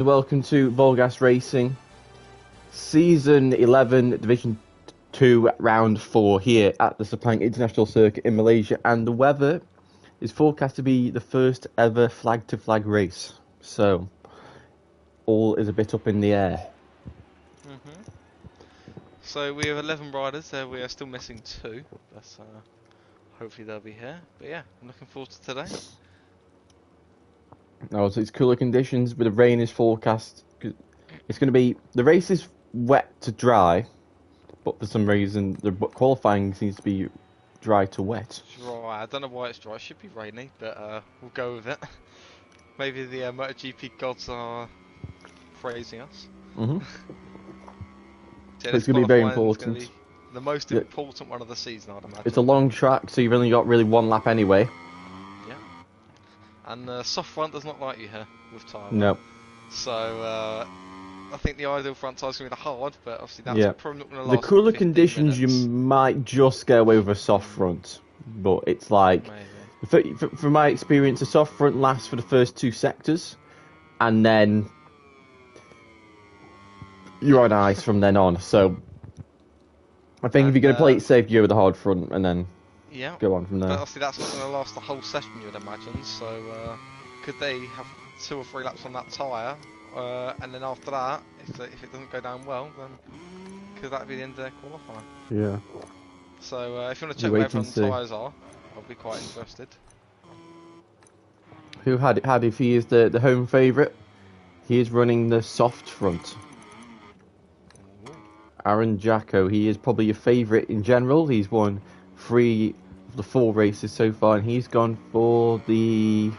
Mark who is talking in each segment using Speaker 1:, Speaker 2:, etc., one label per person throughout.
Speaker 1: Welcome to VollGazzRacing, Season 11, Division 2, Round 4 here at the Sepang International Circuit in Malaysia, and the weather is forecast to be the first ever flag-to-flag race, so all is a bit up in the air.
Speaker 2: So we have 11 riders, we are still missing 2, but hopefully they'll be here. But yeah, I'm looking forward to today.
Speaker 1: Oh, so it's cooler conditions, but the rain is forecast. It's going to be, the race is wet to dry, but for some reason the qualifying seems to be dry to wet.
Speaker 2: Dry, I don't know why it's dry, it should be rainy, but we'll go with it. Maybe the MotoGP gods are praising us.
Speaker 1: Mm-hmm.
Speaker 2: So
Speaker 1: it's going to be very important.
Speaker 2: Be the most important one of the season, I'd imagine.
Speaker 1: It's a long track, so you've only got really one lap anyway.
Speaker 2: Yeah. And soft front does not like you here with tyre.
Speaker 1: No.
Speaker 2: So I think the ideal front tyre's going to be the hard, but obviously that's probably not going to last.
Speaker 1: The cooler
Speaker 2: 15
Speaker 1: conditions,
Speaker 2: minutes.
Speaker 1: you might just get away with a soft front, but it's like, from my experience, a soft front lasts for the first 2 sectors, and then you're on ice from then on. So I think if you're going to play it safe, you go with the hard front, and then go on from there.
Speaker 2: But obviously that's not going to last the whole session, you would imagine. So could they have 2 or 3 laps on that tyre, and then after that, if it doesn't go down well, then could that be the end of their qualifying?
Speaker 1: Yeah.
Speaker 2: So if you want to check where everyone's tyres are, I'll be quite interested.
Speaker 1: Who had if he is the home favourite? He is running the soft front. Aaron Jacko, he is probably your favourite in general. He's won 3 of the 4 races so far, and he's gone for the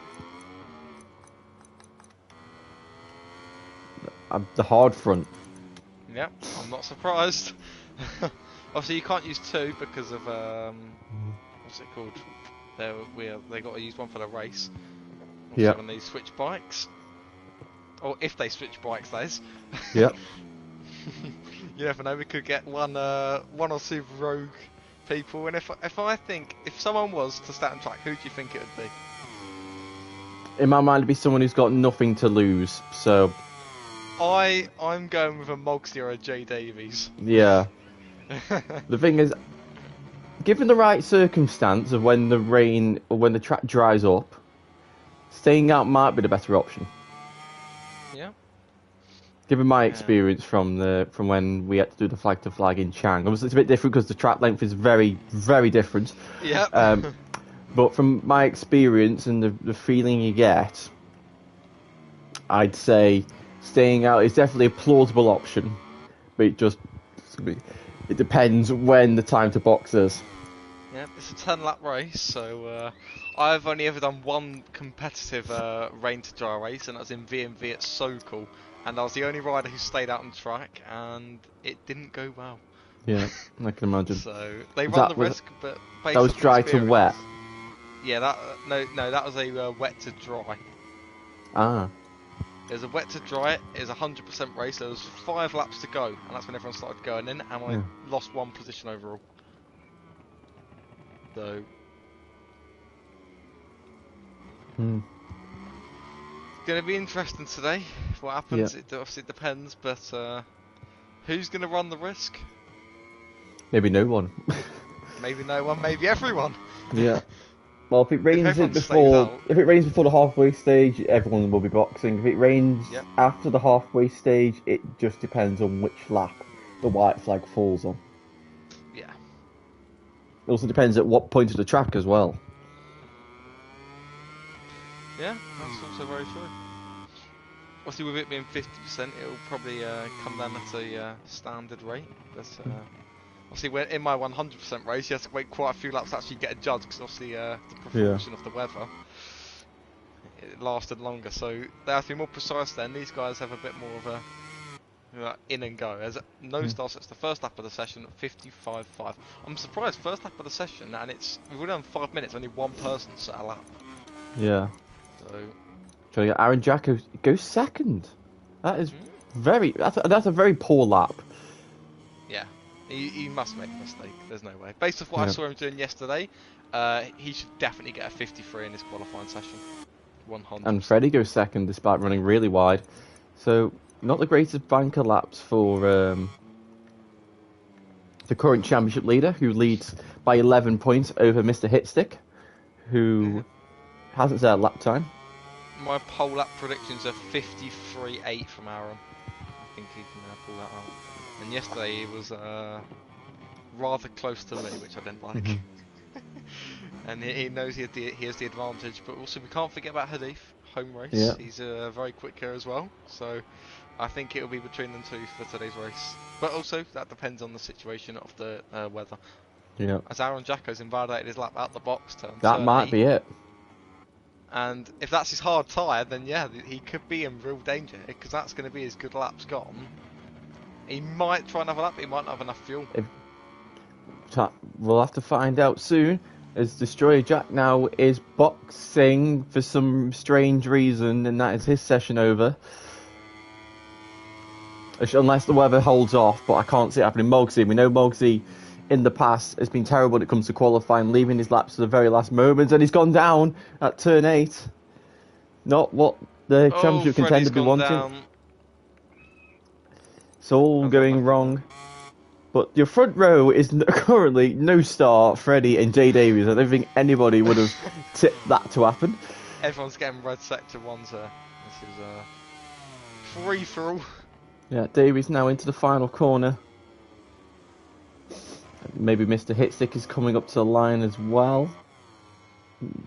Speaker 1: hard front.
Speaker 2: Yeah, I'm not surprised. Obviously, you can't use 2 because of what's it called? They got to use one for the race. Yeah. When they switch bikes, or if they switch bikes, that is.
Speaker 1: Yeah.
Speaker 2: You never know. We could get one or 2 rogue people. And if someone was to start on track, who do you think it would be?
Speaker 1: In my mind, it'd be someone who's got nothing to lose. So.
Speaker 2: I'm going with a Mogsy or a J Davies.
Speaker 1: Yeah. The thing is, given the right circumstance of when the rain or when the track dries up, staying out might be the better option.
Speaker 2: Yeah.
Speaker 1: Given my experience from when we had to do the flag to flag in Chang, obviously it's a bit different because the track length is very, very different.
Speaker 2: Yeah.
Speaker 1: But from my experience and the feeling you get, I'd say staying out is definitely a plausible option, but it depends when the time to box is.
Speaker 2: Yeah, it's a 10-lap race, so I've only ever done one competitive rain to dry race, and that was in VMV at Sokol, and I was the only rider who stayed out on track, and it didn't go well.
Speaker 1: Yeah, I can imagine.
Speaker 2: So they run the risk, but based
Speaker 1: that was dry to wet.
Speaker 2: Yeah, that was a wet to dry.
Speaker 1: Ah.
Speaker 2: There's a wet to dry, it was a 100% race, there was 5 laps to go, and that's when everyone started going in, and I lost 1 position overall. So... It's going to be interesting today, what happens, it obviously depends, but who's going to run the risk?
Speaker 1: Maybe no one.
Speaker 2: Maybe no one, maybe everyone!
Speaker 1: Yeah. Well, if it rains before the halfway stage, everyone will be boxing. If it rains after the halfway stage, it just depends on which lap the white flag falls on.
Speaker 2: Yeah.
Speaker 1: It also depends at what point of the track as well.
Speaker 2: Yeah, that's also very true. Obviously, with it being 50%, it'll probably come down at a standard rate. But obviously, in my 100% race, you have to wait quite a few laps to actually get a judge, because obviously the proportion of the weather, it lasted longer. So they have to be more precise then. These guys have a bit more of a in and go. As no starts, it's the first lap of the session at 55.5. I'm surprised, first lap of the session, and we've already done 5 minutes, only one person set a lap.
Speaker 1: Yeah.
Speaker 2: So
Speaker 1: trying to get Aaron Jacko goes second. That is that's a very poor lap.
Speaker 2: Yeah. He must make a mistake. There's no way. Based off what I saw him doing yesterday, he should definitely get a 53 in his qualifying session. 100.
Speaker 1: And Freddie goes second despite running really wide. So, not the greatest banker laps for the current championship leader, who leads by 11 points over Mr. Hitstick, who hasn't set a lap time.
Speaker 2: My pole lap predictions are 53.8 from Aaron. I think he can pull that out. And yesterday he was rather close to me, which I didn't like. And he knows he has the advantage, but also we can't forget about Hadith, home race.
Speaker 1: Yeah.
Speaker 2: He's very quick here as well, so I think it'll be between them two for today's race. But also that depends on the situation of the weather.
Speaker 1: Yeah.
Speaker 2: As Aaron Jacko's invalidated his lap out the box turn.
Speaker 1: That might be it.
Speaker 2: And if that's his hard tyre, then yeah, he could be in real danger, because that's going to be his good laps gone. He might try another lap, but he might not have enough fuel.
Speaker 1: We'll have to find out soon, as Destroyer Jack now is boxing for some strange reason, and that is his session over. Unless the weather holds off, but I can't see it happening. Mogsy, we know Mogsy in the past has been terrible when it comes to qualifying, leaving his laps to the very last moment, and he's gone down at turn 8. Not what the championship contender be wanting.
Speaker 2: Down.
Speaker 1: It's all going wrong. But your front row is currently no star, Freddie and Jay Davies. I don't think anybody would have tipped that to happen.
Speaker 2: Everyone's getting red sector ones here. This is free for all.
Speaker 1: Yeah, Davies now into the final corner. Maybe Mr. Hitstick is coming up to the line as well.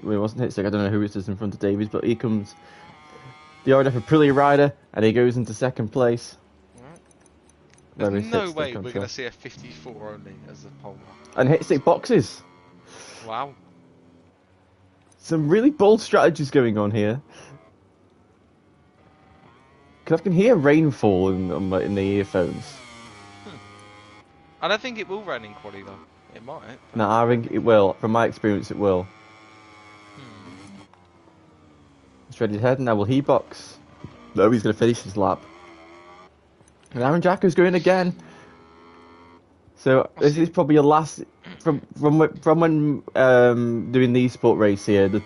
Speaker 1: Well, it wasn't Hitstick, I don't know who it is in front of Davies, but here comes the RNF Aprilia rider, and he goes into second place.
Speaker 2: There's no way we're going to see a 54 only as a pole.
Speaker 1: And Hitstick boxes.
Speaker 2: Wow.
Speaker 1: Some really bold strategies going on here. Because I can hear rainfall in the earphones.
Speaker 2: I don't think it will rain in quali though. It might.
Speaker 1: No, I think it will. From my experience, it will. He's ready to head. Now will he box? No, he's going to finish his lap. And Aaron Jacko's going again. So this is probably your last from when doing the esport race here.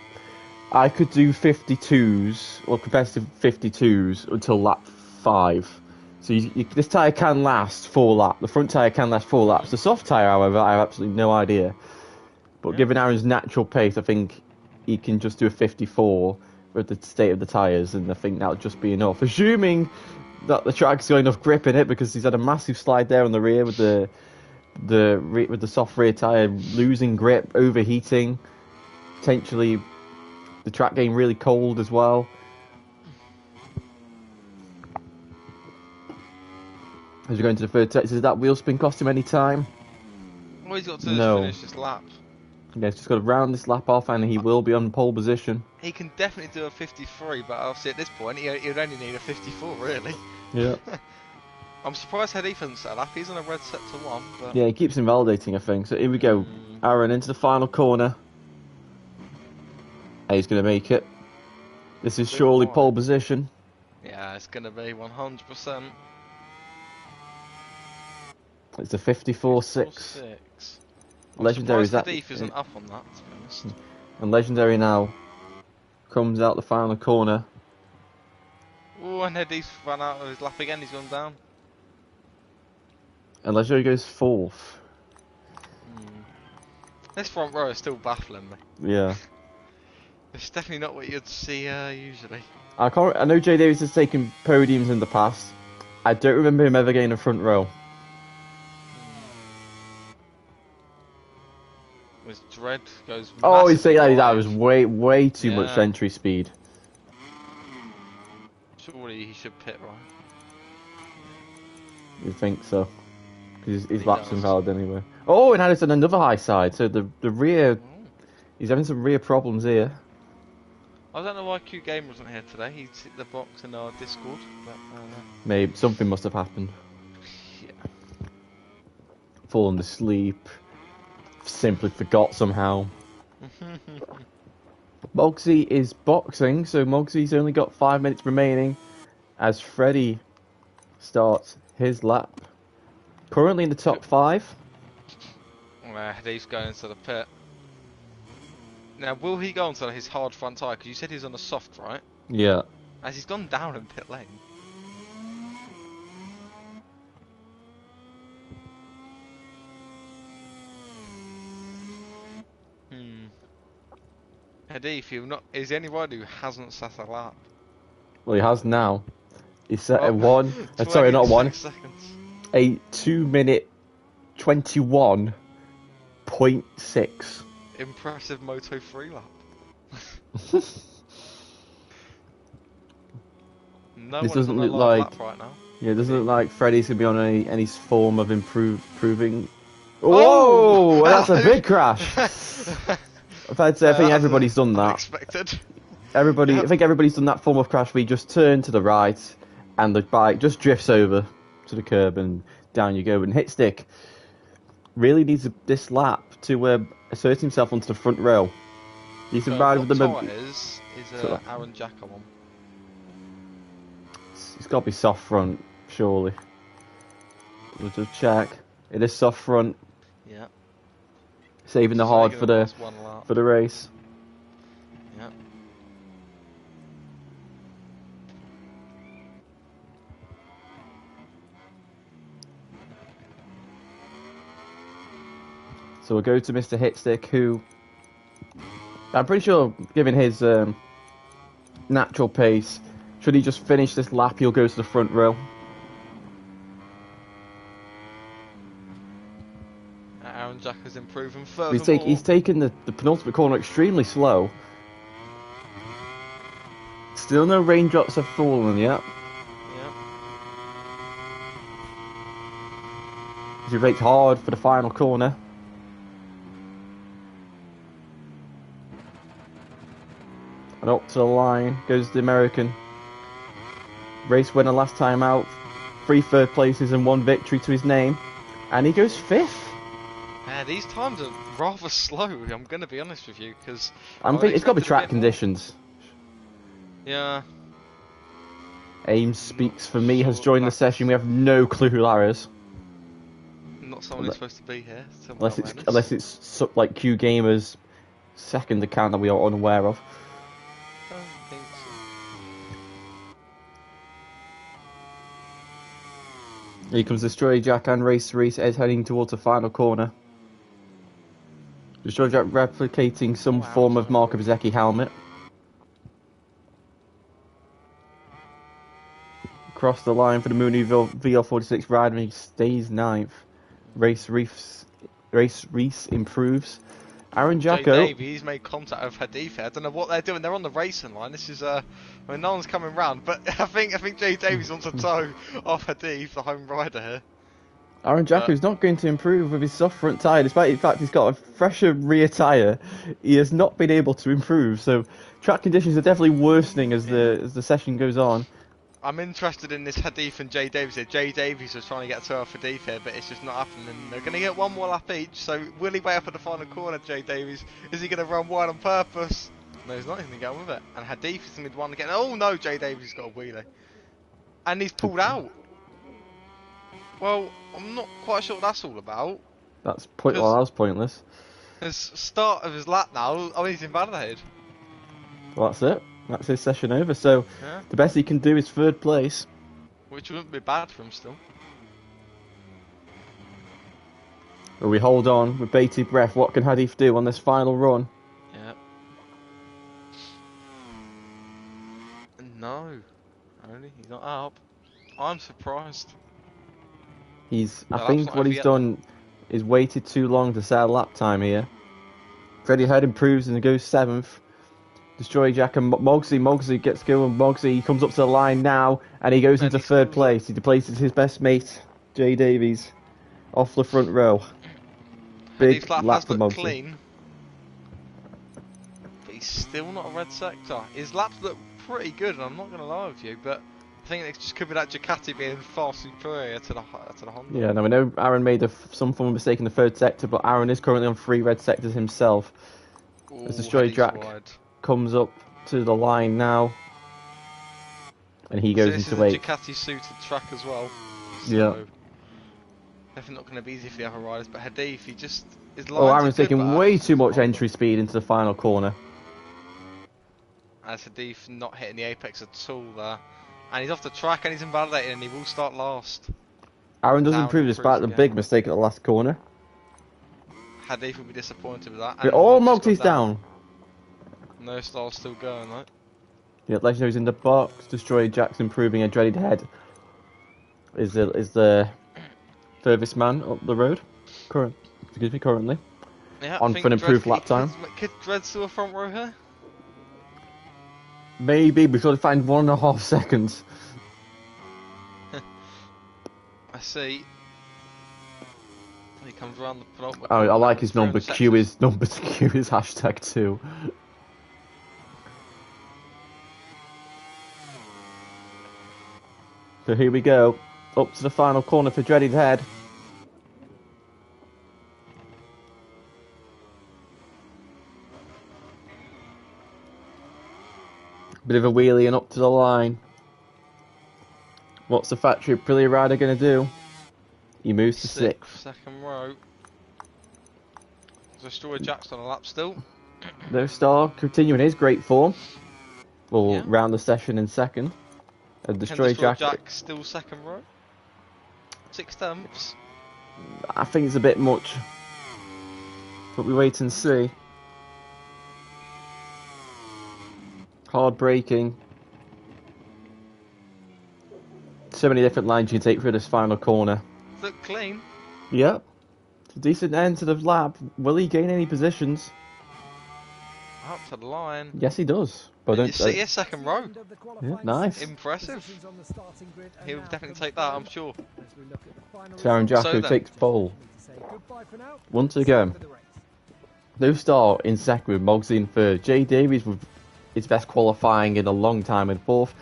Speaker 1: I could do 52s or competitive 52s until lap 5. So this tyre can last 4 laps. The front tyre can last 4 laps. The soft tyre, however, I have absolutely no idea. But given Aaron's natural pace, I think he can just do a 54 with the state of the tyres, and I think that'll just be enough. Assuming that the track's got enough grip in it, because he's had a massive slide there on the rear with the soft rear tyre losing grip, overheating, potentially the track getting really cold as well. As we go into the third test, does that wheel spin cost him any time?
Speaker 2: All he's got to do is finish this lap.
Speaker 1: Yeah, he's just got to round this lap off, and he will be on pole position.
Speaker 2: He can definitely do a 53, but obviously at this point he would only need a 54, really.
Speaker 1: Yeah.
Speaker 2: I'm surprised Hadith hasn't set a lap. He's on a red sector 1. But...
Speaker 1: yeah, he keeps invalidating, I think. So here we go. Aaron into the final corner. And he's going to make it. This is surely pole position.
Speaker 2: Yeah, it's going to be 100%.
Speaker 1: It's a 54.6. Legendary is that.
Speaker 2: Hadith isn't up on that, to be honest.
Speaker 1: And Legendary now comes out the final corner.
Speaker 2: Oh, and Hadith ran out of his lap again. He's gone down.
Speaker 1: And Legendary goes 4th.
Speaker 2: This front row is still baffling me.
Speaker 1: Yeah.
Speaker 2: It's definitely not what you'd see usually.
Speaker 1: I know Jay Davis has taken podiums in the past. I don't remember him ever getting a front row.
Speaker 2: His dread goes.
Speaker 1: Oh, you say that was way too much entry speed.
Speaker 2: Surely he should pit, right?
Speaker 1: You think so? Because his lap's invalid anyway. Oh, and Addison another high side. So the rear, he's having some rear problems here.
Speaker 2: I don't know why Q Game wasn't here today. He's hit the box in our Discord. But,
Speaker 1: maybe something must have happened.
Speaker 2: Yeah.
Speaker 1: Fallen asleep. Simply forgot somehow. Mogsy is boxing, so Mogsy's only got 5 minutes remaining as Freddie starts his lap. Currently in the top 5.
Speaker 2: He's going to the pit. Now, will he go onto his hard front tyre? Because you said he's on a soft, right?
Speaker 1: Yeah.
Speaker 2: As he's gone down in pit lane. Hadith, is the only rider who hasn't set a lap.
Speaker 1: Well, he has now. He set a
Speaker 2: Well,
Speaker 1: one. Sorry, not one.
Speaker 2: 26 seconds.
Speaker 1: A 2-minute 21.6.
Speaker 2: Impressive Moto 3 lap. No
Speaker 1: This
Speaker 2: one is
Speaker 1: doesn't
Speaker 2: on a
Speaker 1: look
Speaker 2: live
Speaker 1: like.
Speaker 2: lap right now.
Speaker 1: Yeah, it doesn't look like Freddie's gonna be on any form of improving.
Speaker 2: Oh!
Speaker 1: Whoa, that's a big crash. I think everybody's done that.
Speaker 2: Unexpected.
Speaker 1: I think everybody's done that form of crash where you just turn to the right and the bike just drifts over to the curb and down you go. And Hit Stick really needs this lap to assert himself onto the front row. He's
Speaker 2: So
Speaker 1: ride with
Speaker 2: what
Speaker 1: the.
Speaker 2: tyres is Aaron Jack on?
Speaker 1: It's got to be soft front, surely. We'll just check. It is soft front.
Speaker 2: Yeah.
Speaker 1: Saving the hard for the race.
Speaker 2: Yeah.
Speaker 1: So we'll go to Mr. Hitstick, who I'm pretty sure, given his natural pace, should he just finish this lap, he'll go to the front row.
Speaker 2: Aaron Jack is improving further.
Speaker 1: He's taken the penultimate corner extremely slow. Still no raindrops have fallen yet.
Speaker 2: Yeah.
Speaker 1: He brakes hard for the final corner. And up to the line goes the American. Race winner last time out. 3 third places and 1 victory to his name. And he goes 5th.
Speaker 2: Man, these times are rather slow, I'm going to be honest with you, because...
Speaker 1: I'm thinking it's got to be track conditions.
Speaker 2: Yeah.
Speaker 1: Ames speaks for me, has joined the session. We have no clue who that is.
Speaker 2: Not someone who's supposed to be here.
Speaker 1: Unless it's like Q Gamers' second account that we are unaware of.
Speaker 2: Don't think so.
Speaker 1: Here comes Destroy Jack and Race is heading towards the final corner. Destroy Jack replicating some form of Marco Bezzecchi helmet. Across the line for the Mooney VL46 rider, and he stays 9th. Race Reese improves. Aaron Jacko.
Speaker 2: He's made contact with Hadith. I don't know what they're doing. They're on the racing line. This is I mean, no one's coming round, but I think Jay Davies wants a toe off Hadith, the home rider here.
Speaker 1: Aaron Jacko's not going to improve with his soft front tyre, despite the fact he's got a fresher rear tyre. He has not been able to improve, so track conditions are definitely worsening as the session goes on.
Speaker 2: I'm interested in this Hadith and Jay Davies here. Jay Davies was trying to get to off Hadith here, but it's just not happening. They're going to get 1 more lap each, so will he wait up at the final corner, Jay Davies? Is he going to run wide on purpose? No, he's not. He's going to go with it. And Hadith is going to be the one again. Oh no, Jay Davies has got a wheelie. And he's pulled out. Well, I'm not quite sure what that's all about.
Speaker 1: That was pointless.
Speaker 2: His start of his lap now, oh, he's invalidated.
Speaker 1: Well, that's it. That's his session over. So
Speaker 2: yeah.
Speaker 1: The best he can do is 3rd place.
Speaker 2: Which wouldn't be bad for him still.
Speaker 1: But we hold on with bated breath. What can Hadith do on this final run?
Speaker 2: Yeah. No. Only he's not up. I'm surprised.
Speaker 1: I think what he's done is waited too long to set a lap time here. Freddie Head improves and goes 7th. Destroy Jack and Mogsy gets going. Mogsy comes up to the line now and he goes into 3rd place. He displaces his best mate, Jay Davies, off the front row. Big lap for Mogsy.
Speaker 2: Clean, but he's still not a red sector. His laps look pretty good, and I'm not going to lie with you, but I think it just could be that Ducati being far superior to the Honda.
Speaker 1: Yeah, now we know Aaron made some form of mistake in the 3rd sector, but Aaron is currently on 3 red sectors himself. As Destroy Jack comes up to the line now, and he goes into 8th.
Speaker 2: This is a Ducati suited track as well. So
Speaker 1: yeah.
Speaker 2: Definitely not going to be easy for the other riders, but Hadith, he just...
Speaker 1: Aaron's taking way too much entry speed into the final corner.
Speaker 2: As Hadith not hitting the apex at all there. And he's off the track and he's invalidated and he will start last.
Speaker 1: Aaron does improve despite the big mistake at the last corner.
Speaker 2: Hadith will be disappointed with that.
Speaker 1: Mogsy's down.
Speaker 2: No Star's still going, right?
Speaker 1: Yeah, Legendary's in the box. Destroyer Jack's improving. A dreaded head is the furthest man up the road. Currently.
Speaker 2: Yeah, I
Speaker 1: On
Speaker 2: think
Speaker 1: for an improved lap time.
Speaker 2: Could Dread still a front row here?
Speaker 1: Maybe we've got to find 1.5 seconds.
Speaker 2: I see. He comes around the penultimate.
Speaker 1: Oh, I like his number.
Speaker 2: Q
Speaker 1: His number to Q is #2. So here we go. Up to the final corner for Dreaded Head. Bit of a wheelie and up to the line. What's the factory Prix rider going to do? He moves to 6th.
Speaker 2: Second row. Destroyer Jack's on a lap still.
Speaker 1: No Star continuing his great form. We'll round the session in 2nd. And Destroyer Jack
Speaker 2: still second row. 6/10.
Speaker 1: I think it's a bit much. But we wait and see. Hard braking. So many different lines you can take through this final corner.
Speaker 2: Look clean.
Speaker 1: Yep. Decent end to the lap. Will he gain any positions?
Speaker 2: Up to the line.
Speaker 1: Yes, he does. But
Speaker 2: you see his second row.
Speaker 1: Yeah, nice.
Speaker 2: Impressive. He'll definitely take that, I'm sure.
Speaker 1: Sharon Jacko takes pole. Once again, no Star in 2nd with Mogsy in 3rd. Jay Davies with his best qualifying in a long time in 4th.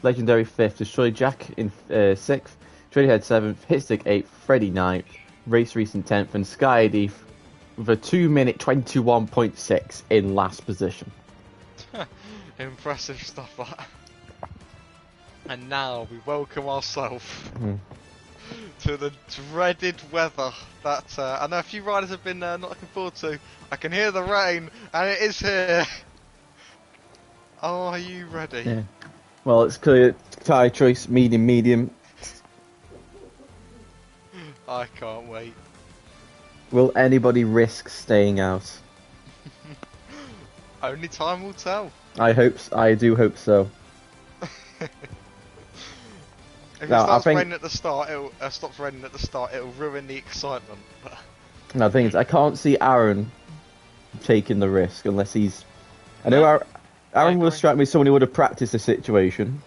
Speaker 1: Legendary 5th. Destroy Jack in 6th. Tradehead 7th. Hitstick 8th. Freddy 9th. Race Recent 10th. And Sky ID with a 2-minute 21.6 in last position.
Speaker 2: Impressive stuff, that. And now we welcome ourselves to the dreaded weather that I know a few riders have been not looking forward to. I can hear the rain, and it is here. Oh, are you ready?
Speaker 1: Yeah. Well, it's clear tyre choice, medium.
Speaker 2: I can't wait.
Speaker 1: Will anybody risk staying out?
Speaker 2: Only time will tell.
Speaker 1: I do hope so.
Speaker 2: If it starts raining at the start, it'll stops raining at the start. It'll ruin the excitement.
Speaker 1: No, the thing is, I can't see Aaron taking the risk unless he's. I know Aaron will strike me as someone who would have practiced the situation,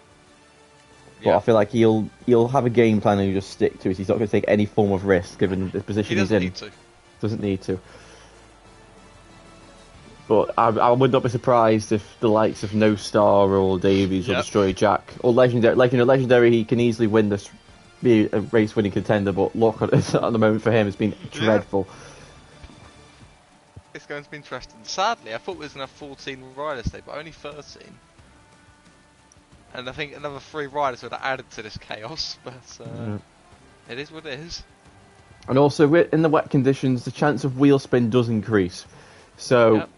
Speaker 1: but I feel like he'll have a game plan and he'll just stick to it. He's not going to take any form of risk given the position he's in. Doesn't need to. But I would not be surprised if the likes of No Star or Davies or Destroy Jack or Legendary, Legendary, he can easily win this, be a race winning contender. But look at it at the moment for him, it's been dreadful.
Speaker 2: It's going to be interesting. Sadly, I thought we was going to have 14 riders today, but only 13. And I think another 3 riders would have added to this chaos. But it is what it is.
Speaker 1: And also, in the wet conditions, the chance of wheel spin does increase. So.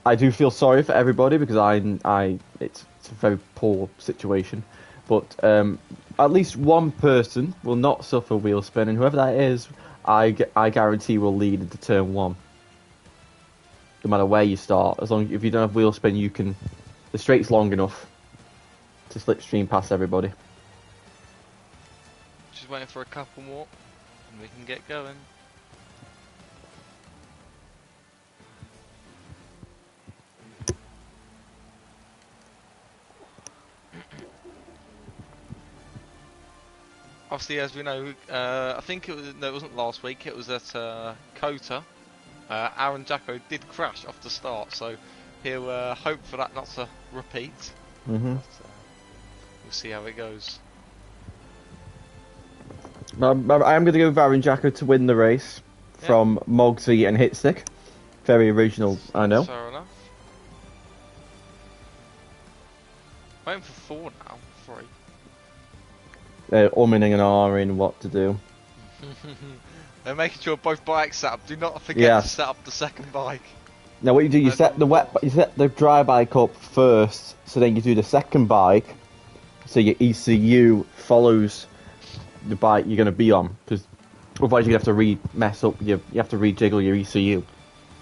Speaker 1: I do feel sorry for everybody because it's a very poor situation, but at least one person will not suffer wheel spin, and whoever that is, I guarantee will lead into turn 1. No matter where you start, as long as if you don't have wheel spin, the straight's long enough to slipstream past everybody.
Speaker 2: Just waiting for a couple more, and we can get going. Obviously, as we know, I think it wasn't last week. It was at Kota. Aaron Jacko did crash off the start, so he'll hope for that not to repeat. But, we'll see how it goes.
Speaker 1: I am going to go with Aaron Jacko to win the race from Mogsy and Hitstick. Very original, I know.
Speaker 2: Fair enough. Waiting for 4 now. 3.
Speaker 1: Umming and ahhing what to do.
Speaker 2: They're making sure both bikes set up. Do not forget to set up the second bike.
Speaker 1: Now what you do, you set the dry bike up first, so then you do the second bike, so your ECU follows the bike you're going to be on, because otherwise you have to mess up. You have to rejiggle your ECU.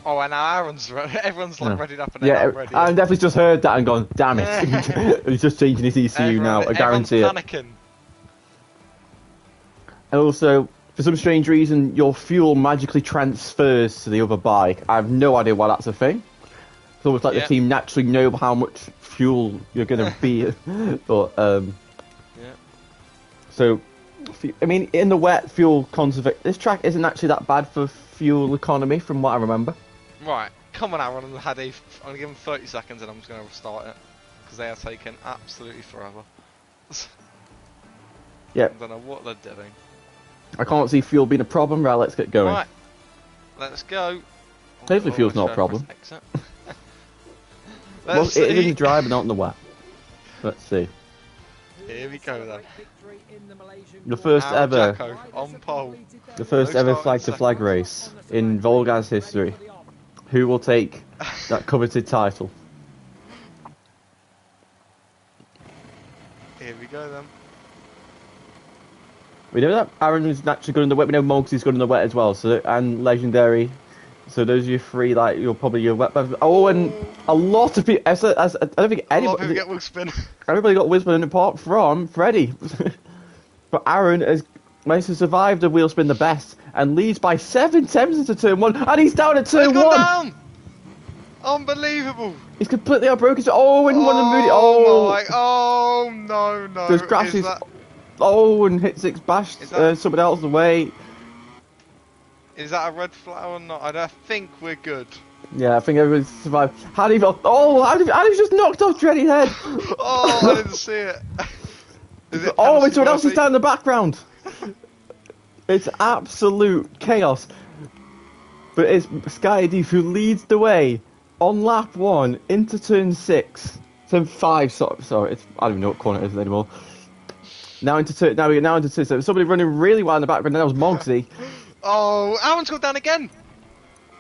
Speaker 2: Oh, and now Aaron's ready. Everyone's like ready up and
Speaker 1: Yeah,
Speaker 2: I'm ready.
Speaker 1: Aaron definitely just heard that and gone, damn it. He's just changing his ECU now, I guarantee it.
Speaker 2: Everyone's panicking.
Speaker 1: And also, for some strange reason, your fuel magically transfers to the other bike. I have no idea why that's a thing. It's almost like the team naturally know how much fuel you're going to be. But,
Speaker 2: yeah.
Speaker 1: So, I mean, in the wet, fuel conservation... This track isn't actually that bad for fuel economy, from what I remember.
Speaker 2: Right, come on Aaron and Hadif. I'm going to give them 30 seconds and I'm just going to restart it. Because they are taking absolutely forever.
Speaker 1: Yeah.
Speaker 2: I don't know what they're doing.
Speaker 1: I can't see fuel being a problem. Right, let's get going.
Speaker 2: Right, let's go.
Speaker 1: Hopefully fuel's not a problem. Well, it is in the dry, but not in the wet. Let's see.
Speaker 2: Here we go then.
Speaker 1: The first ever...
Speaker 2: Jacko on pole.
Speaker 1: The first ever flag-to-flag race in VollGazz history. Who will take that coveted title?
Speaker 2: Here we go then.
Speaker 1: We know that Aaron is naturally good in the wet. We know Moggs is good in the wet as well. So and Legendary. So those are your three. Like you're probably your wet. Oh, and a lot of people. I don't think anybody.
Speaker 2: A lot of people get wheel spin.
Speaker 1: Everybody got wheel spin apart from Freddie. But Aaron has managed to survive the wheel spin the best and leads by 7/10 into turn 1, and he's down at turn 1.
Speaker 2: Down. Unbelievable.
Speaker 1: He's completely outbroken. Oh, and one of Moody.
Speaker 2: Oh no.
Speaker 1: There's crashes. Oh, and hit 6 bashed somebody else away.
Speaker 2: Is that a red flag or not? I think we're good.
Speaker 1: Yeah, I think everyone's survived. Hadi's just knocked off Dreddy's head.
Speaker 2: Oh, I didn't see it.
Speaker 1: Oh, and someone else is down in the background. It's absolute chaos. But it's Skydeep who leads the way on lap 1 into turn 6. Turn 5, sorry. I don't even know what corner it is anymore. Now into turn 6. So somebody running really well in the background. That was Moggsy.
Speaker 2: Oh, Aaron's gone down again.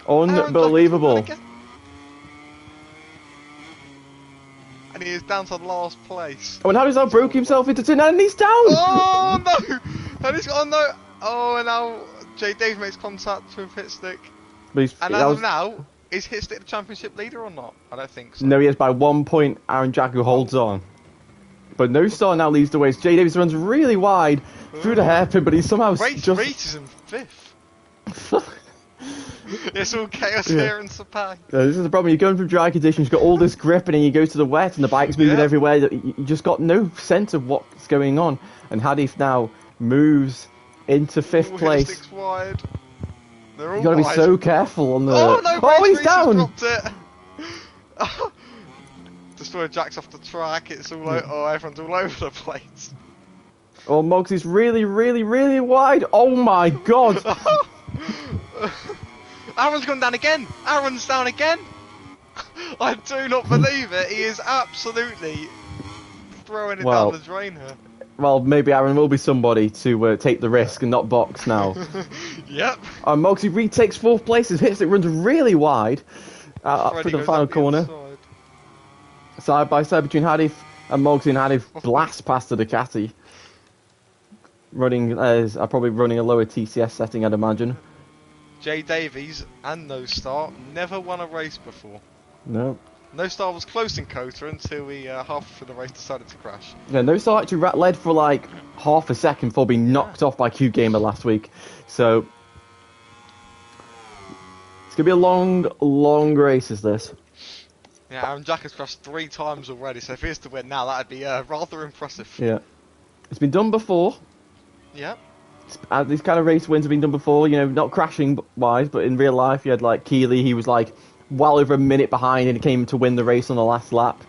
Speaker 1: Unbelievable.
Speaker 2: And he is down to last place.
Speaker 1: Oh, and Hadi's now broke himself into turn 9 and he's down.
Speaker 2: Oh no! And he's got no. Oh, and now Jay Dave makes contact with Hitstick. And as of now, is Hitstick the championship leader or not? I don't think so.
Speaker 1: No, he is by 1 point. Aaron Jack who holds on. But No Star now leads the way. Jay Davis runs really wide through the hairpin, but he's somehow
Speaker 2: Reese is in 5th. It's all chaos here in Sepang.
Speaker 1: This is the problem. You're going from dry conditions, you've got all this grip, and then you go to the wet, and the bike's moving everywhere. You just got no sense of what's going on. And Hadif now moves into 5th place.
Speaker 2: Hitstick's wide. They're all
Speaker 1: You've got to be so careful on the...
Speaker 2: Oh no!
Speaker 1: He's down!
Speaker 2: Dropped it. Destroyer Jack's off the track. It's all everyone's all over the place.
Speaker 1: Oh, Moggs is really, really, really wide. Oh my god!
Speaker 2: Aaron's gone down again. Aaron's down again. I do not believe it. He is absolutely throwing it down the drain here.
Speaker 1: Well, maybe Aaron will be somebody to take the risk and not box now.
Speaker 2: Yep.
Speaker 1: Moggs, he retakes 4th place. His hits it runs really wide up to the final corner. Side by side between Hadif and Moggs, and Hadif blast past the Ducati. Probably running a lower TCS setting, I'd imagine.
Speaker 2: Jay Davies and No Star never won a race before.
Speaker 1: No.
Speaker 2: No Star was close in Kota until he half through the race decided to crash.
Speaker 1: Yeah, No Star actually led for like half a second before being knocked off by Q Gamer last week. So it's gonna be a long race, is this?
Speaker 2: Yeah, Aaron Jack has crashed 3 times already, so if he is to win now, that'd be rather impressive.
Speaker 1: Yeah, it's been done before.
Speaker 2: Yeah.
Speaker 1: These kind of race wins have been done before, you know, not crashing wise, but in real life, you had like Keeley, he was like well over a minute behind and he came to win the race on the last lap.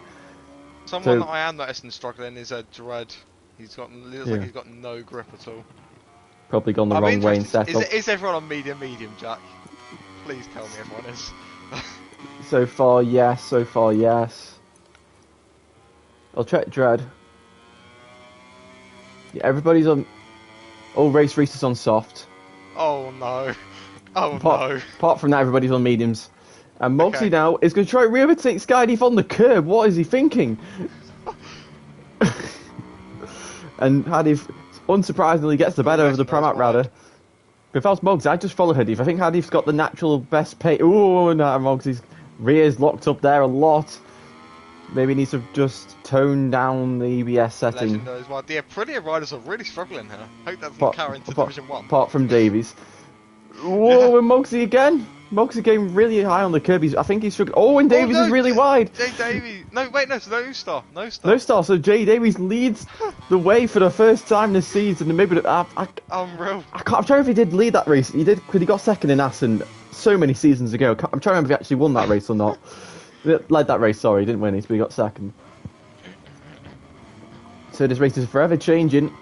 Speaker 2: Someone that I am noticing struggling is Dread. Looks like he's got no grip at all.
Speaker 1: Probably gone the wrong way in setup.
Speaker 2: Is everyone on medium, Jack? Please tell me everyone is.
Speaker 1: So far, yes. I'll check Dread. Yeah, everybody's on... All race races on soft.
Speaker 2: Oh no. No.
Speaker 1: Apart from that, everybody's on mediums. And Moggsy now is going to try to re-overtake Skydeep on the curb. What is he thinking? And Hadif, unsurprisingly, gets the better of the Pramac Radar. But if I was Moggs, I'd just follow Hadif. I think Hadif's got the natural best pace. Ooh, no, Moggs, his rear's locked up there a lot. Maybe needs to just tone down the EBS setting.
Speaker 2: Legend knows what. Yeah, plenty of riders are really struggling here. Hope that doesn't carry into Division 1.
Speaker 1: Apart from Davies. Whoa, and Moggsy again. Moggsy getting really high on the curb. I think he's struggling. Oh, and Davies is really wide.
Speaker 2: Jay Davies. No, wait, no, no star. No star.
Speaker 1: No star. So Jay Davies leads the way for the first time this season. Maybe
Speaker 2: Unreal.
Speaker 1: I'm trying to remember if he did lead that race. He did, because he got second in Assen so many seasons ago. I'm trying to remember if he actually won that race or not. Led that race, sorry, he didn't win it, but he got second. So this race is forever changing.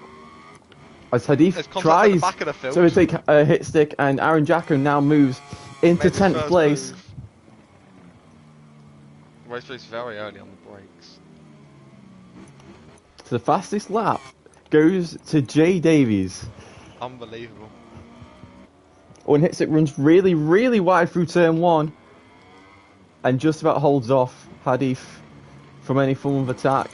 Speaker 1: As Hadif tries to take a hit stick, and Aaron Jacko now moves into 10th place.
Speaker 2: Race was very early on the brakes.
Speaker 1: So the fastest lap goes to Jay Davies.
Speaker 2: Unbelievable.
Speaker 1: Oh, and hit stick runs really, really wide through turn 1. And just about holds off Hadif from any form of attack.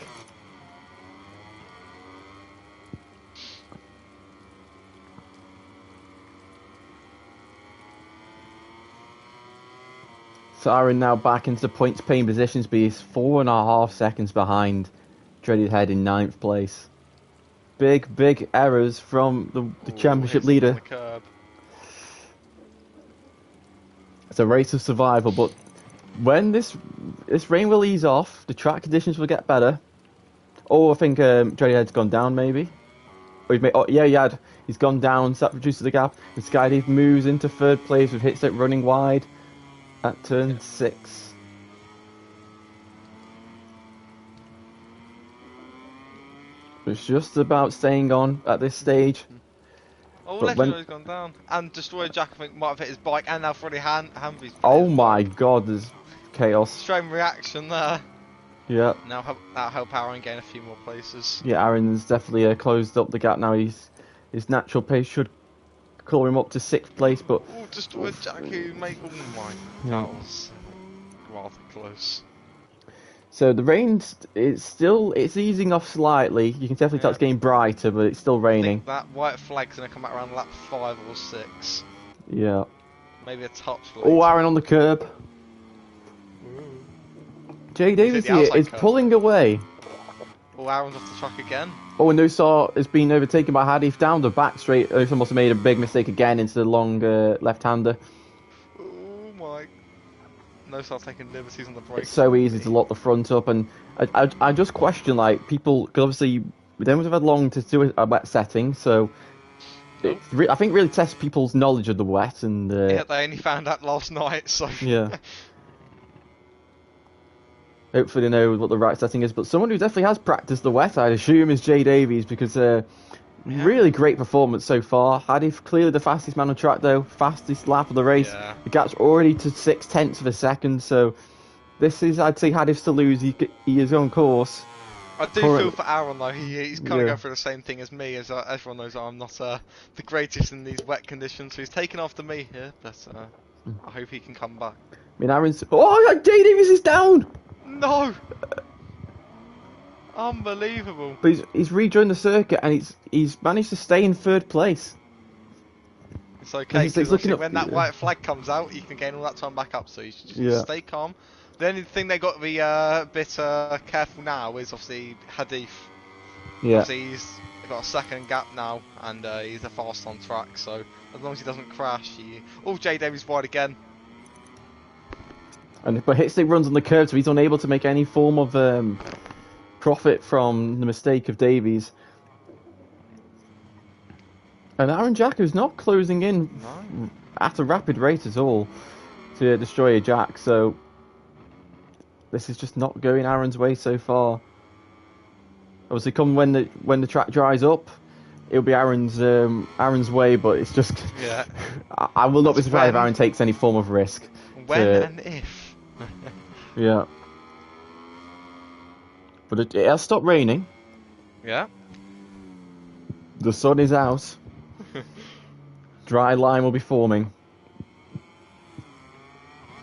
Speaker 1: So Aaron now back into points paying positions, but he's 4.5 seconds behind Dreaded Head in 9th place. Big errors from the championship leader. It's a race of survival, but when this rain will ease off, the track conditions will get better. Oh, I think Dreaded Head's gone down, maybe. Or he's gone down, so that reduces the gap. And Skydive moves into 3rd place with Hitstick running wide at turn 6. It's just about staying on at this stage.
Speaker 2: Oh, Legendary's gone down. And Destroyer Jack, I think, might have hit his bike, and now Freddie Hanby's.
Speaker 1: Oh my god, there's chaos.
Speaker 2: Strange reaction there.
Speaker 1: Yeah.
Speaker 2: Now that'll help Aaron gain a few more places.
Speaker 1: Yeah, Aaron's definitely closed up the gap now. His natural pace should call him up to 6th place, but...
Speaker 2: Oh, Destroyer Jack, who made... Oh my, that was rather close.
Speaker 1: So the rain, it's easing off slightly. You can definitely tell it's getting brighter, but it's still raining.
Speaker 2: I think that white flag's going to come out around lap 5 or 6.
Speaker 1: Yeah.
Speaker 2: Maybe a touch later.
Speaker 1: Oh, Aaron on the curb. Jay Davies here is pulling away.
Speaker 2: Oh, Aaron's off the track again.
Speaker 1: Oh, and Nosar has been overtaken by Hadif down the back straight. Nosar must have made a big mistake again into the long left-hander.
Speaker 2: Oh my... Nosar taking liberties on the brakes.
Speaker 1: It's so easy to lock the front up, and I just question, like, people, because obviously we don't have had long to do a wet setting, so I think really tests people's knowledge of the wet. And
Speaker 2: yeah, they only found out last night, so...
Speaker 1: Yeah. Hopefully they know what the right setting is, but someone who definitely has practiced the wet, I'd assume, is Jay Davies, because really great performance so far. Hadif clearly the fastest man on track, though. Fastest lap of the race. Yeah. The gap's already to 0.6 of a second, so this is, I'd say, Hadif's to lose. He is on course.
Speaker 2: I do feel for Aaron, though. He's kind of going through the same thing as me, as everyone knows I'm not the greatest in these wet conditions, so he's taken after me here, but I hope he can come back.
Speaker 1: I mean, Aaron's... Oh, Jay Davies is down!
Speaker 2: No! Unbelievable.
Speaker 1: But he's rejoined the circuit, and he's managed to stay in 3rd place.
Speaker 2: It's okay, because when that white flag comes out, you can gain all that time back up, so you should just stay calm. The only thing they got to be a bit careful now is obviously Hadif. Yeah. Obviously he's got a 2nd gap now, and he's a fast on track, so as long as he doesn't crash, Oh, Jay Davies wide again.
Speaker 1: But Hitstick runs on the curve, so he's unable to make any form of profit from the mistake of Davies. And Aaron Jacko's not closing in at a rapid rate at all to Destroyer Jack, so this is just not going Aaron's way so far. Obviously, come when the track dries up, it'll be Aaron's way, but it's just...
Speaker 2: Yeah.
Speaker 1: I will not be surprised if Aaron takes any form of risk.
Speaker 2: When and if.
Speaker 1: Yeah. But it has stopped raining.
Speaker 2: Yeah.
Speaker 1: The sun is out. Dry line will be forming.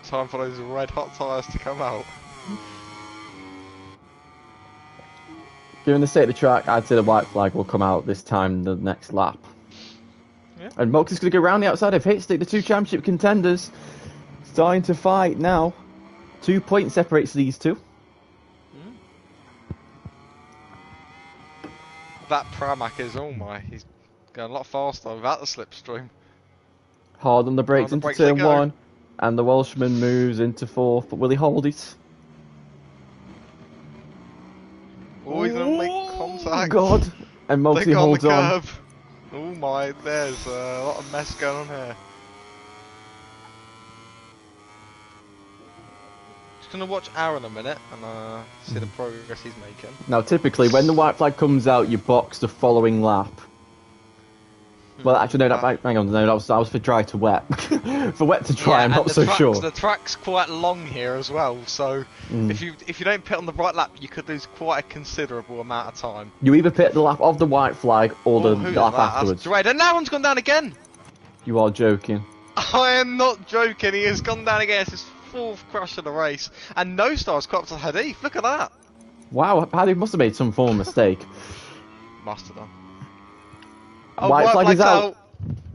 Speaker 2: Time for those red hot tyres to come out.
Speaker 1: Given the state of the track, I'd say the white flag will come out this time the next lap.
Speaker 2: Yeah.
Speaker 1: And Mox is going to go round the outside of Hitstick, the two championship contenders. Starting to fight now. 2 points separates these two.
Speaker 2: That Pramac is, oh my, he's going a lot faster without the slipstream.
Speaker 1: Hard on the brakes into turn 1. And the Welshman moves into 4th. But will he hold it?
Speaker 2: Oh, he's going to make contact.
Speaker 1: God. And Moxie holds on.
Speaker 2: Oh my, there's a lot of mess going on here. Just going to watch Aaron a minute and see the progress he's making.
Speaker 1: Now, typically, when the white flag comes out, you box the following lap. Well, actually, no, hang on, no, that was for dry to wet. For wet to dry, I'm not so sure.
Speaker 2: The track's quite long here as well, so if you don't pit on the right lap, you could lose quite a considerable amount of time.
Speaker 1: You either pit the lap of the white flag or the lap afterwards.
Speaker 2: That's Dredd, and now one's gone down again!
Speaker 1: You are joking.
Speaker 2: I am not joking, he has gone down again. It's his 4th crash of the race. And No Star's caught up to Hadith, look at that!
Speaker 1: Wow, Paddy must have made some form of mistake.
Speaker 2: Must have done.
Speaker 1: White flag is out.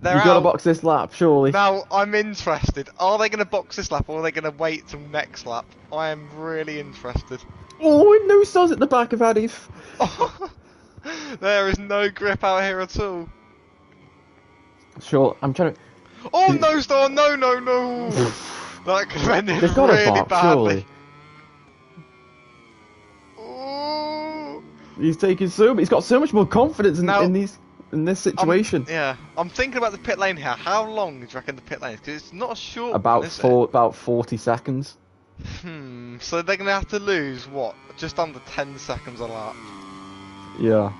Speaker 2: They're
Speaker 1: You've got to box this lap, surely.
Speaker 2: Now, I'm interested. Are they going to box this lap or are they going to wait till next lap? I am really interested.
Speaker 1: Oh, No Stars at the back of Hadith.
Speaker 2: There is no grip out here at all.
Speaker 1: Sure, I'm trying to...
Speaker 2: Oh, No Star, no! That could have ended
Speaker 1: They've got
Speaker 2: really
Speaker 1: a box,
Speaker 2: badly.
Speaker 1: surely. He's taking he's got so much more confidence in this situation.
Speaker 2: I'm thinking about the pit lane here. How long do you reckon the pit lane is? Because it's not a short
Speaker 1: about
Speaker 2: one, is it?
Speaker 1: About 40 seconds.
Speaker 2: So they're going to have to lose, what? Just under 10 seconds a lap.
Speaker 1: Yeah.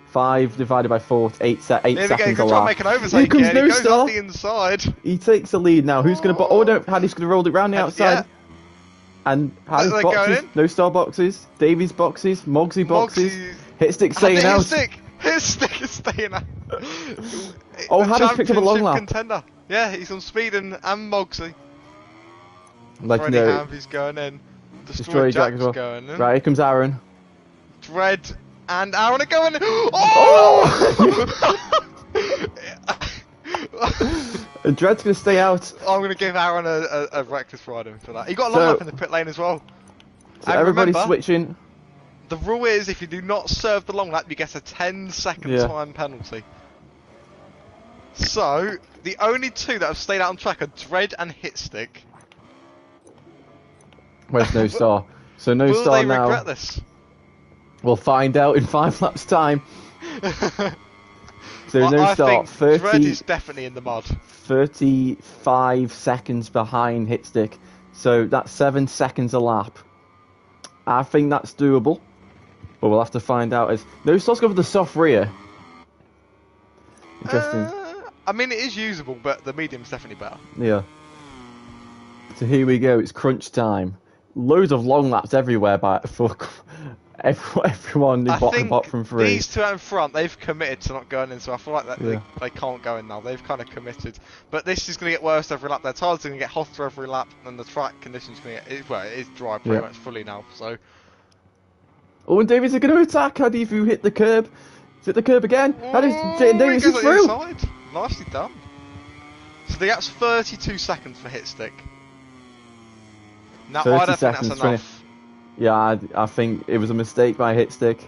Speaker 1: 5 divided by 4, 8 seconds a lap.
Speaker 2: Here we go, make an overtake.
Speaker 1: Here comes
Speaker 2: he
Speaker 1: No
Speaker 2: goes
Speaker 1: Star.
Speaker 2: up the inside.
Speaker 1: He takes the lead now. Who's going to... Oh, no, Haddy's going to roll it round the outside.
Speaker 2: Yeah.
Speaker 1: And Haddy's boxes. No Star boxes. Davies boxes. Mogsy boxes. Hitstick staying out.
Speaker 2: Hitstick is staying out.
Speaker 1: Oh, Haddy's picked up a long lap.
Speaker 2: Contender. Yeah, he's on speed and Mogsy.
Speaker 1: Like,
Speaker 2: Freddie Hamby's going in. Destroy Jack's as well. Going in.
Speaker 1: Right, here comes Aaron.
Speaker 2: Dredd and Aaron are going in. Oh!
Speaker 1: And Dredd's going to stay out.
Speaker 2: I'm going to give Aaron a reckless ride for that. He got a long lap in the pit lane as well.
Speaker 1: So everybody's switching.
Speaker 2: The rule is if you do not serve the long lap, you get a 10-second time penalty. So, the only two that have stayed out on track are Dredd and Hitstick.
Speaker 1: Where's No Star? So No Star now.
Speaker 2: Will they regret this?
Speaker 1: We'll find out in 5 laps' time. So
Speaker 2: well,
Speaker 1: No Star, 30...
Speaker 2: Dredd is definitely in the mud.
Speaker 1: 35 seconds behind Hitstick. So that's 7 seconds a lap. I think that's doable. But we'll have to find out as... No Star's going for the soft rear. Interesting.
Speaker 2: I mean, it is usable, but the medium's definitely better.
Speaker 1: Yeah. So here we go. It's crunch time. Loads of long laps everywhere for everyone in bottom 3.
Speaker 2: These two out in front, they've committed to not going in, so I feel like that they can't go in now. They've kind of committed. But this is going to get worse every lap. Their tyres are going to get hotter every lap, and the track conditions going to get... Well, it is dry pretty much fully now, so...
Speaker 1: Oh, and Davies are going to attack. How do you hit the curb? Is it the curb again? Davies is through.
Speaker 2: Nicely done. So the gap's 32 seconds for Hitstick. Now, I don't think that's enough.
Speaker 1: Yeah, I think it was a mistake by Hitstick.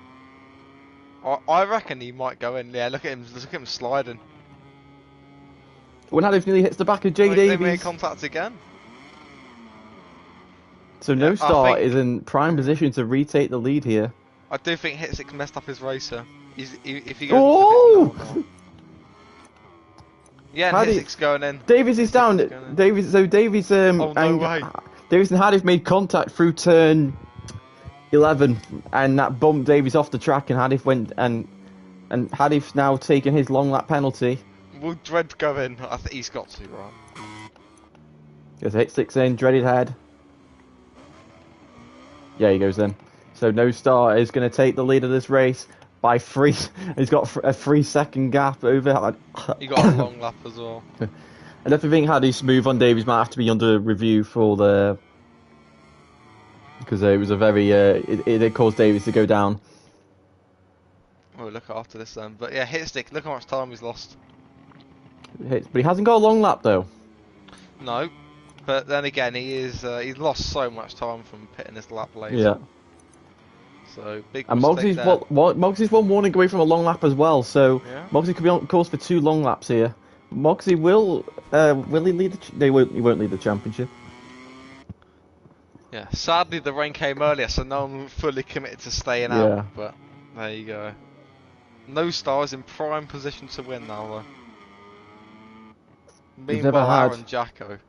Speaker 2: I reckon he might go in. Yeah, look at him sliding.
Speaker 1: When Hadif nearly hits the back of J. Davies.
Speaker 2: They made contact again.
Speaker 1: So No Star is in prime position to retake the lead here.
Speaker 2: I do think Hitstick messed up his racer. If he goes yeah, and Hitstick's going in.
Speaker 1: Davies is down. Davies and Hadif made contact through turn 11, and that bumped Davies off the track, and Hadif went and Hadif's now taking his long lap penalty.
Speaker 2: Will Dredd go in? I think he's got to, right?
Speaker 1: Goes Hitstick's in, dreaded head. Yeah, he goes in. So No Star is going to take the lead of this race by 3. He's got a 3-second gap over.
Speaker 2: He got a long lap as well.
Speaker 1: I definitely think Hadif's move on Davies might have to be under review for the... Because it was a very... it caused Davies to go down.
Speaker 2: We'll look after this then. But yeah, Hitstick, look how much time he's lost.
Speaker 1: But he hasn't got a long lap though.
Speaker 2: No, but then again, he's lost so much time from pitting his lap later.
Speaker 1: Yeah.
Speaker 2: So big
Speaker 1: And
Speaker 2: mistake there.
Speaker 1: Mogsy's one warning away from a long lap as well, so
Speaker 2: Yeah.
Speaker 1: Mogsy could be on course for 2 long laps here. Mogsy will he lead he won't lead the championship.
Speaker 2: Yeah, sadly the rain came earlier, so no one fully committed to staying
Speaker 1: Yeah.
Speaker 2: out, but there you go. No Stars in prime position to win now though.
Speaker 1: We've never
Speaker 2: Meanwhile,
Speaker 1: had-
Speaker 2: Aaron Jacko.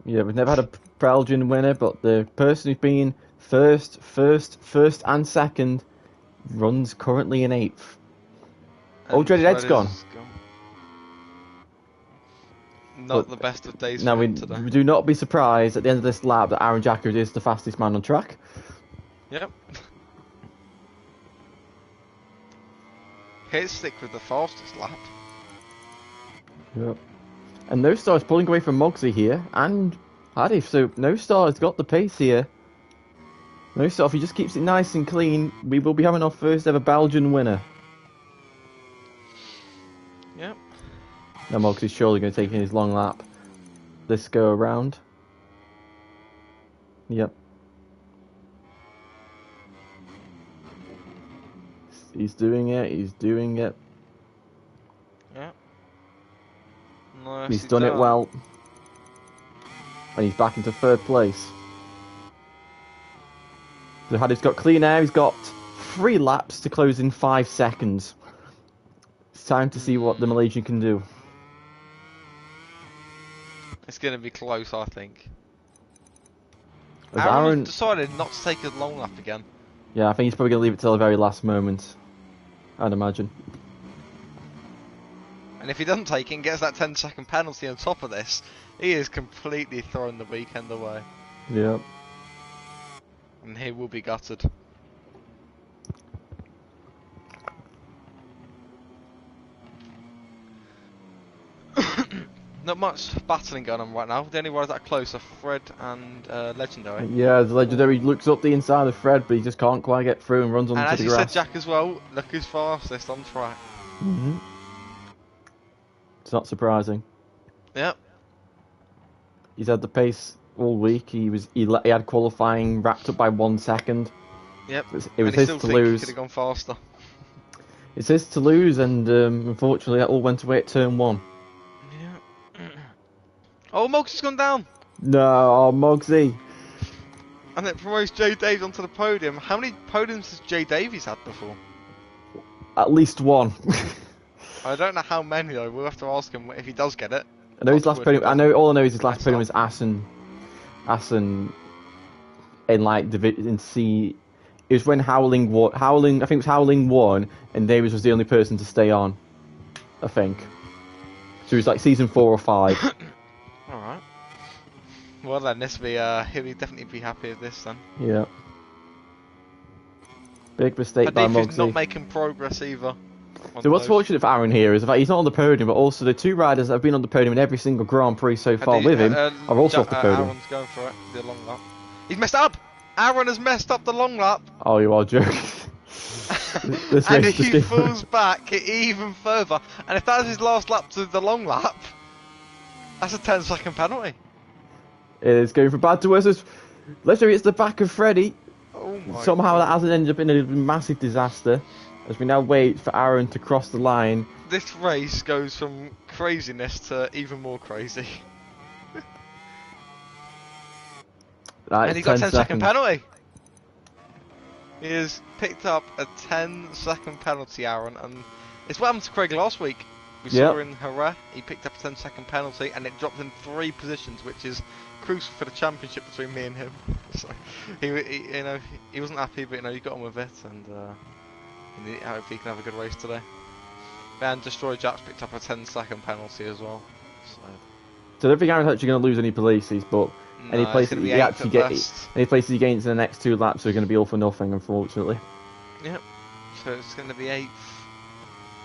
Speaker 1: Yeah, we've never had a Belgian winner, but the person who's been first and second runs currently in 8th. Oh, Dreaded Ed's gone.
Speaker 2: Not
Speaker 1: But
Speaker 2: the best of days
Speaker 1: Now
Speaker 2: for
Speaker 1: we
Speaker 2: him today.
Speaker 1: do not be surprised at the end of this lap that Aaron Jacko is the fastest man on track.
Speaker 2: Yep. Hit stick with the fastest lap.
Speaker 1: Yep. And No Star is pulling away from Mogsy here, and Hadif, so No Star has got the pace here. No Star, if he just keeps it nice and clean, we will be having our first ever Belgian winner.
Speaker 2: Yep.
Speaker 1: Now Mogsy's surely going to take in his long lap this go around. Yep. He's doing it, he's doing it.
Speaker 2: Yep. Nice.
Speaker 1: He's done it well. And he's back into 3rd place. So Hadif's got clean air, he's got 3 laps to close in 5 seconds. It's time to see what the Malaysian can do.
Speaker 2: It's going to be close, I think.
Speaker 1: As
Speaker 2: Aaron decided not to take his long lap again.
Speaker 1: Yeah, I think he's probably going to leave it till the very last moment. I'd imagine.
Speaker 2: And if he doesn't take it and gets that 10-second penalty on top of this, he is completely throwing the weekend away.
Speaker 1: Yeah.
Speaker 2: And he will be gutted. Not much battling going on right now. The only ones that are close are Fred and Legendary.
Speaker 1: Yeah, the Legendary looks up the inside of Fred, but he just can't quite get through and runs onto
Speaker 2: And as
Speaker 1: the
Speaker 2: you
Speaker 1: grass.
Speaker 2: said, Jack, as well, look who's fastest on track.
Speaker 1: Hmm. It's not surprising.
Speaker 2: Yep.
Speaker 1: He's had the pace all week. He had qualifying wrapped up by 1 second.
Speaker 2: Yep.
Speaker 1: It was his to lose.
Speaker 2: Could have gone faster.
Speaker 1: It's his to lose, and unfortunately that all went away at turn 1.
Speaker 2: Yeah. Oh, Mogsy's gone down.
Speaker 1: No, oh, Mogsy.
Speaker 2: And it promotes Jay Davies onto the podium. How many podiums has Jay Davies had before?
Speaker 1: At least 1.
Speaker 2: I don't know how many though. We'll have to ask him if he does get it.
Speaker 1: I know his last podium. All I know is his last
Speaker 2: That's
Speaker 1: podium
Speaker 2: all.
Speaker 1: was Assen in like Division C. It was when Howling won. I think it was Howling won, and Davies was the only person to stay on. I think. So it was like season 4 or 5.
Speaker 2: All right. Well then, this will be he'll definitely be happy with this then.
Speaker 1: Yeah. Big mistake by
Speaker 2: Hadif is not
Speaker 1: Mogsy.
Speaker 2: making progress either.
Speaker 1: So what's fortunate for Aaron here is the fact he's not on the podium, but also the 2 riders that have been on the podium in every single Grand Prix so far with him are also off the podium.
Speaker 2: Aaron's going for it, the long lap. He's messed up! Aaron has messed up the long lap!
Speaker 1: Oh, you are joking. This
Speaker 2: And
Speaker 1: race
Speaker 2: he
Speaker 1: just
Speaker 2: falls back even further. And if that's his last lap to the long lap, that's a 10-second penalty.
Speaker 1: It is going from bad to worse. Let's say it's the back of Freddie.
Speaker 2: Oh my
Speaker 1: Somehow
Speaker 2: God.
Speaker 1: that hasn't ended up in a massive disaster. As we now wait for Aaron to cross the line.
Speaker 2: This race goes from craziness to even more crazy. And he got a 10-second penalty. He has picked up a 10-second penalty, Aaron, and it's what happened to Craig last week. We saw in Jerez, he picked up a 10-second penalty, and it dropped him 3 positions, which is crucial for the championship between me and him. So he wasn't happy, but he got on with it, and hopefully he can have a good race today. And Destroy Jack's picked up a 10-second penalty as well. So
Speaker 1: I don't think Aaron's actually going to lose any places, but any
Speaker 2: it's
Speaker 1: places
Speaker 2: gonna be
Speaker 1: he
Speaker 2: 8th
Speaker 1: actually
Speaker 2: at
Speaker 1: gets,
Speaker 2: best.
Speaker 1: any places he gains in the next 2 laps are going to be all for nothing, unfortunately.
Speaker 2: Yep. So it's going to be 8th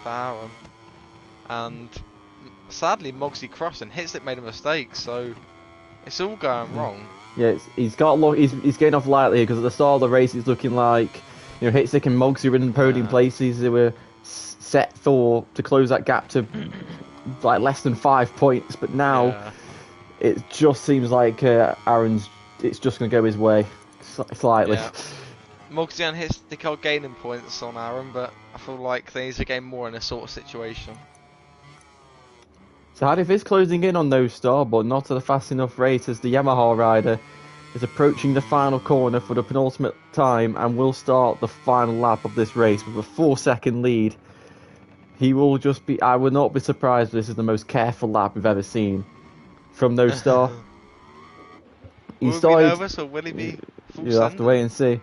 Speaker 2: for Aaron. And sadly, Mogsy crossed and Hitstick made a mistake, so it's all going wrong.
Speaker 1: Yeah, he's got he's getting off lightly because at the start of the race it's looking like Hitstick and Mogsy were in the podium places. They were set to close that gap to like less than 5 points, but now it just seems like Aaron's. It's just going to go his way slightly.
Speaker 2: Yeah. Mogsy and Histic are gaining points on Aaron, but I feel like they need to gain more in this sort of situation.
Speaker 1: So Hadif is closing in on No Star, but not at a fast enough rate as the Yamaha rider is approaching the final corner for the penultimate time and will start the final lap of this race with a 4-second lead. He will just be. I would not be surprised if this is the most careful lap we've ever seen from No Star.
Speaker 2: Will he be nervous or will he be full
Speaker 1: You'll have to wait and see.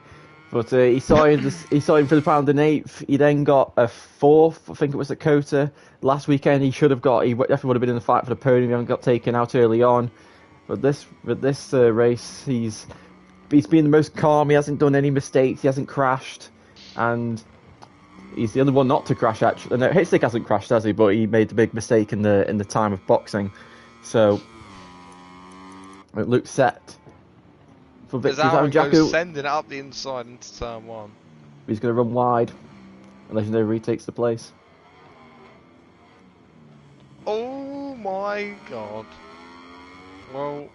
Speaker 1: But he started for the pound and eighth. He then got a 4th. I think it was at Kota last weekend. He should have got. He definitely would have been in the fight for the podium. He hadn't got taken out early on. But this race, he's been the most calm. He hasn't done any mistakes. He hasn't crashed, and he's the only one not to crash. Actually, no, Hitstick hasn't crashed, has he? But he made the big mistake in the time of boxing. So it looks set for victory.
Speaker 2: Aaron
Speaker 1: Jacko
Speaker 2: sending it up the inside into turn 1.
Speaker 1: He's going to run wide. And Legendary retakes the place.
Speaker 2: Oh my god. Well,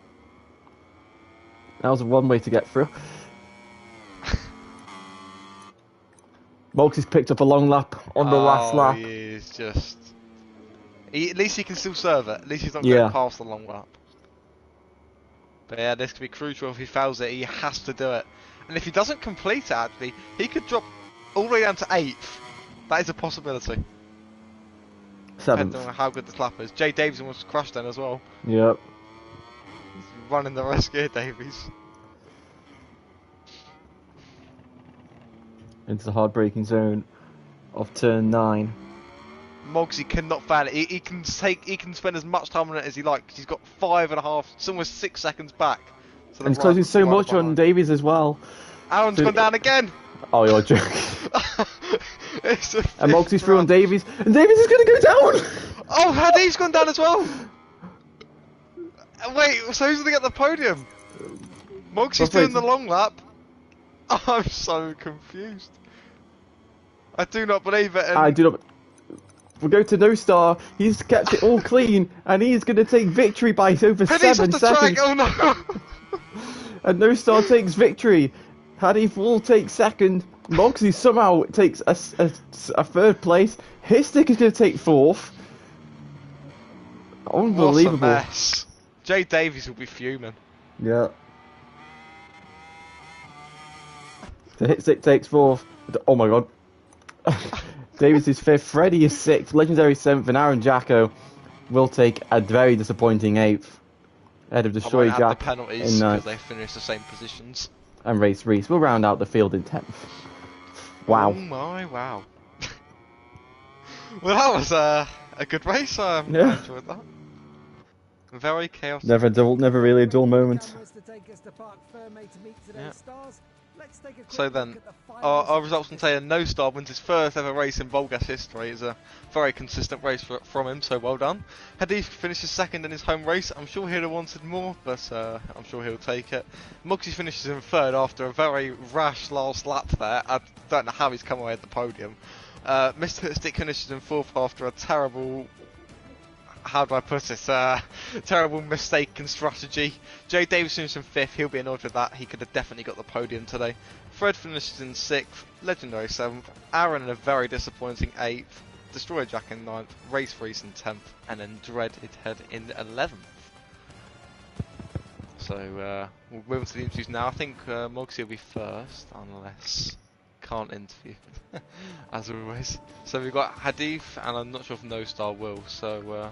Speaker 1: that was one way to get through. Mogsy's picked up a long lap on the last lap.
Speaker 2: He is just. At least he can still serve it. At least he's not going past the long lap. But yeah, this could be crucial. If he fails it, he has to do it. And if he doesn't complete it, actually, he could drop all the way down to 8th. That is a possibility.
Speaker 1: 7th.
Speaker 2: Depending on how good this lap is. Jay Davison was crushed then as well.
Speaker 1: Yep.
Speaker 2: He's running the rest here, Davies.
Speaker 1: Into the hard braking zone of turn 9.
Speaker 2: Mogsy cannot fail it. He can spend as much time on it as he likes. He's got 5.5, it's almost 6 seconds back.
Speaker 1: And he's closing so much on Davies as well.
Speaker 2: Aaron's gone down again.
Speaker 1: Oh, you're joking. And Mogsy's through on Davies, and Davies is going to go down.
Speaker 2: Oh, Hadid's gone down as well. Wait, so who's going to get the podium? Mogsy's doing the long lap. I'm so confused. I do not believe it.
Speaker 1: I do not. We'll go to No Star. He's kept it all clean, and he's going to take victory by over 7 seconds.
Speaker 2: Track. Oh no!
Speaker 1: And No Star takes victory. Hadif will take second. Mogsy somehow takes a 3rd place. Histic is going to take 4th. Unbelievable.
Speaker 2: What a mess. Jay Davies will be fuming.
Speaker 1: Yeah. So Histic takes 4th. Oh my god. Davies is 5th, Freddie is 6th, Legendary 7th, and Aaron Jacko will take a very disappointing 8th. Ahead of Destroy Jack
Speaker 2: the penalties
Speaker 1: in 9th.
Speaker 2: Because they finished the same positions.
Speaker 1: And Race Reese will round out the field in 10th. Wow.
Speaker 2: Oh my, wow. Well, that was a good race. I enjoyed that. Very chaotic.
Speaker 1: Never really a dull moment.
Speaker 2: Yeah. So then, our results can say a No Star wins his 1st ever race in VollGazzRacing history. It's a very consistent race from him, so well done. Hadif finishes 2nd in his home race. I'm sure he'd have wanted more, but I'm sure he'll take it. Mogsy finishes in 3rd after a very rash last lap there. I don't know how he's come away at the podium. Mr. Stick finishes in 4th after a terrible... How do I put it? Terrible mistake in strategy. Jay Davis finishes in 5th. He'll be annoyed with that. He could have definitely got the podium today. Fred finishes in 6th. Legendary 7th. Aaron in a very disappointing 8th. Destroyer Jack in 9th. Race Reese in 10th. And then Dreaded Head in 11th. So we'll move on to the interviews now. I think Mogsy will be 1st, unless... Can't interview, as always. So we've got Hadif, and I'm not sure if No Star will. So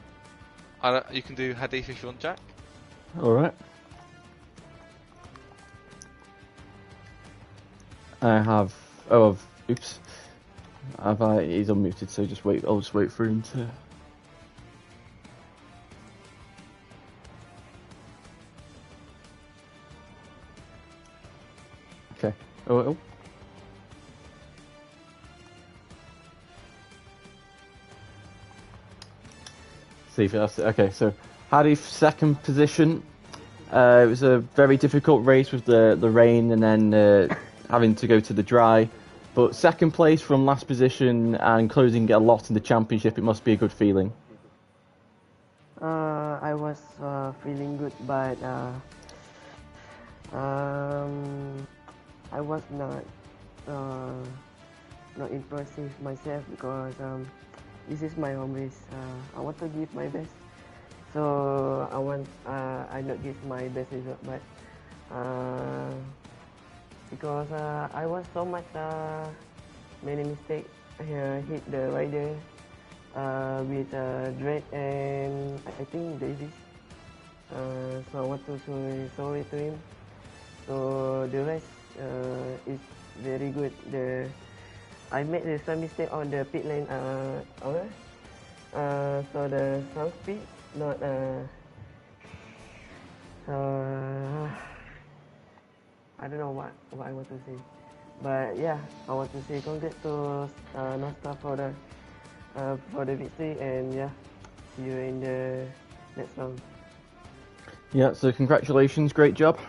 Speaker 2: you can do Hadif if you want, Jack.
Speaker 1: All right. I have. Oh, oops. He's unmuted, so just wait. I'll just wait for him to. Okay. Oh. See if that's it. Okay, so Hadif 2nd position. It was a very difficult race with the rain and then having to go to the dry. But 2nd place from last position and closing a lot in the championship, it must be a good feeling.
Speaker 3: I was feeling good, but I was not impressive myself because this is my home race. I want to give my best, so I not give my best result, but because I was so much many mistakes hit the rider with Drake and I think Davis. So I want to say sorry to him. So the rest is very good. I made some mistake on the pit lane. So the sound speed not. I don't know what I want to say, but yeah, I want to say congrats to Nostra for the victory, and yeah, see you in the next round.
Speaker 1: Yeah, so congratulations, great job.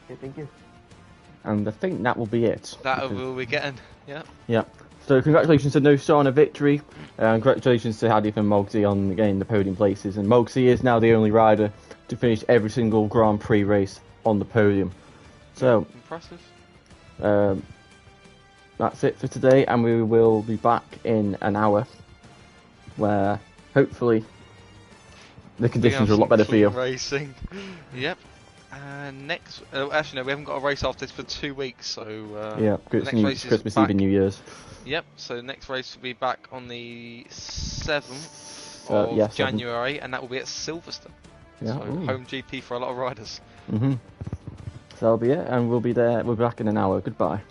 Speaker 3: Okay, thank you.
Speaker 1: And I think that will be it.
Speaker 2: That will be getting, yeah.
Speaker 1: Yeah. So congratulations to No Star on a victory. Congratulations to Hadif and Mogsy on getting the podium places. And Mogsy is now the only rider to finish every single Grand Prix race on the podium. So
Speaker 2: impressive.
Speaker 1: That's it for today, and we will be back in an hour, where hopefully the conditions are a lot better for you.
Speaker 2: Racing. Yep. Next, actually no, we haven't got a race after this for 2 weeks, so
Speaker 1: yeah, Christmas Eve and New Year's.
Speaker 2: Yep. So the next race will be back on the 7th of January, and that will be at Silverstone.
Speaker 1: Yeah.
Speaker 2: So home GP for a lot of riders.
Speaker 1: So that'll be it, and we'll be there. We'll be back in an hour. Goodbye.